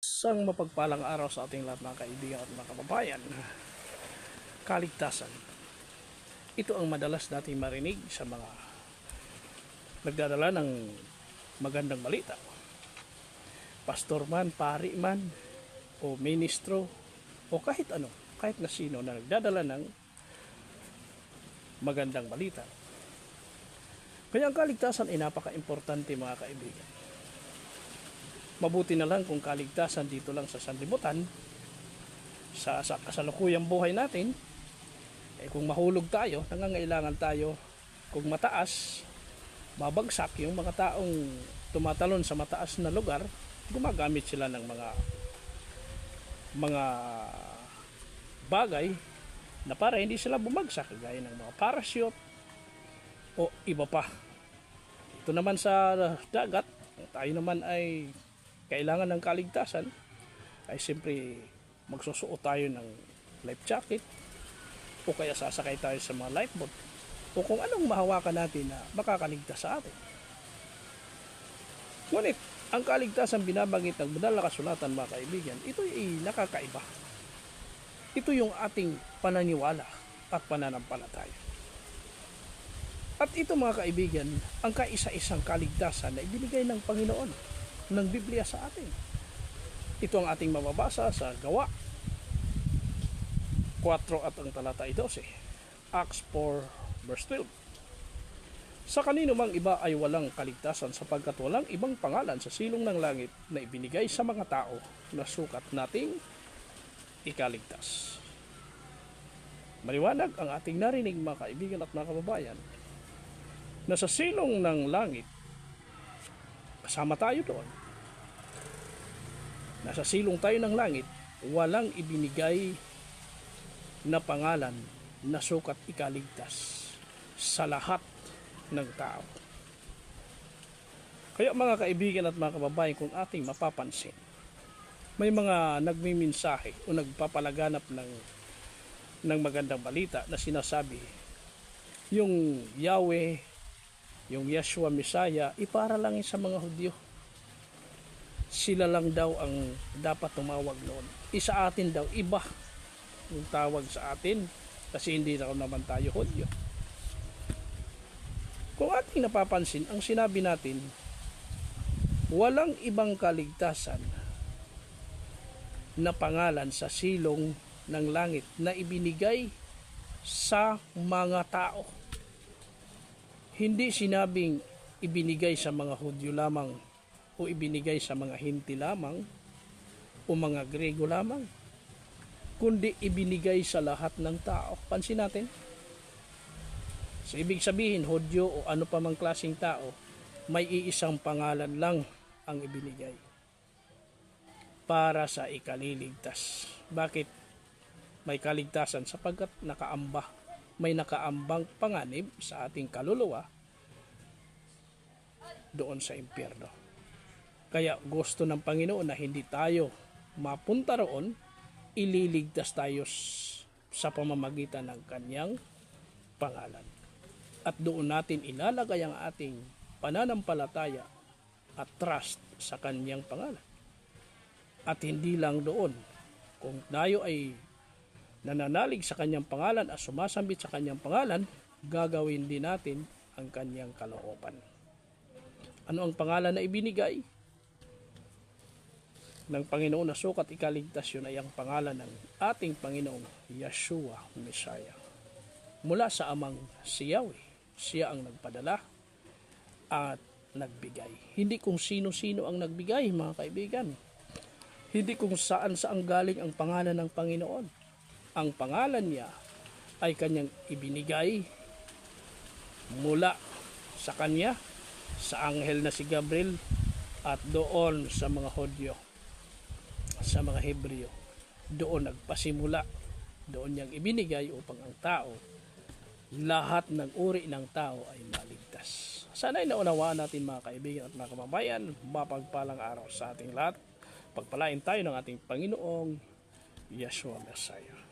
Isang mapagpalang araw sa ating lahat mga kaibigan at mga kababayan. Kaligtasan. Ito ang madalas nating marinig sa mga nagdadala ng magandang balita. Pastor man, pari man, o ministro, o kahit ano, kahit na sino na nagdadala ng magandang balita. Kaya ang kaligtasan ay napaka-importante mga kaibigan. Mabuti na lang kung kaligtasan dito lang sa sanlibutan, sa kasalukuyang buhay natin. Kung mahulog tayo, nangangailangan tayo, kung mataas, babagsak yung mga taong tumatalon sa mataas na lugar, gumagamit sila ng mga bagay na para hindi sila bumagsak, gaya ng mga parachute o iba pa. Ito naman sa dagat, tayo naman ay kailangan ng kaligtasan, ay siyempre magsusuot tayo ng life jacket o kaya sasakay tayo sa mga lifeboat o kung anong mahawakan natin na makakaligtas sa atin. Ngunit ang kaligtasan binabanggit ng banal na kasulatan mga kaibigan, ito ay nakakaiba. Ito yung ating pananiwala at pananampalataya. At ito mga kaibigan, ang kaisa-isang kaligtasan na ibinigay ng Panginoon ng Biblia sa atin. Ito ang ating mababasa sa Gawa 4 at ang talata 12, Acts 4 verse 12. Sa kanino mang iba ay walang kaligtasan sapagkat walang ibang pangalan sa silong ng langit na ibinigay sa mga tao na sukat nating ikaligtas. Maliwanag ang ating narinig mga kaibigan at mga kababayan na sa silong ng langit kasama tayo doon. Nasa silong tayo ng langit, walang ibinigay na pangalan na sukat ikaligtas sa lahat ng tao. Kaya mga kaibigan at mga kababayan, kung ating mapapansin, may mga nagmimensahe o nagpapalaganap ng magandang balita na sinasabi yung Yahweh, yung Yeshua Messiah, para lang sa mga Hudyo. Sila lang daw ang dapat tumawag noon. Sa atin daw, iba yung tawag sa atin kasi hindi daw naman tayo Hudyo. Kung ating napapansin, ang sinabi natin, walang ibang kaligtasan na pangalan sa silong ng langit na ibinigay sa mga tao. Hindi sinabing ibinigay sa mga Hudyo lamang o ibinigay sa mga Hinti lamang o mga Grego lamang, kundi ibinigay sa lahat ng tao. Pansin natin. So, ibig sabihin, Hudyo o ano pa mang klaseng tao, may iisang pangalan lang ang ibinigay para sa ikaliligtas. Bakit may kaligtasan? Sapagkat may nakaambang panganib sa ating kaluluwa doon sa impyerno. Kaya gusto ng Panginoon na hindi tayo mapunta roon, ililigtas tayo sa pamamagitan ng kanyang pangalan. At doon natin ilalagay ang ating pananampalataya at trust sa kanyang pangalan. At hindi lang doon, kung tayo ay nananalig sa kanyang pangalan at sumasambit sa kanyang pangalan, gagawin din natin ang kanyang kalooban. Ano ang pangalan na ibinigay ng Panginoon na sukat ikaligtas? Yun ay ang pangalan ng ating Panginoong Yeshua Messiah. Mula sa amang si Yahweh, siya ang nagpadala at nagbigay. Hindi kung sino-sino ang nagbigay mga kaibigan. Hindi kung saan galing ang pangalan ng Panginoon. Ang pangalan niya ay kanyang ibinigay mula sa kanya, sa anghel na si Gabriel, at doon sa mga Hudyo, sa mga Hebreo. Doon nagpasimula, doon niyang ibinigay upang ang tao, lahat ng uri ng tao ay maligtas. Sana ay naunawaan natin mga kaibigan at mga kababayan. Mapagpalang araw sa ating lahat. Pagpalain tayo ng ating Panginoong Yeshua Messiah.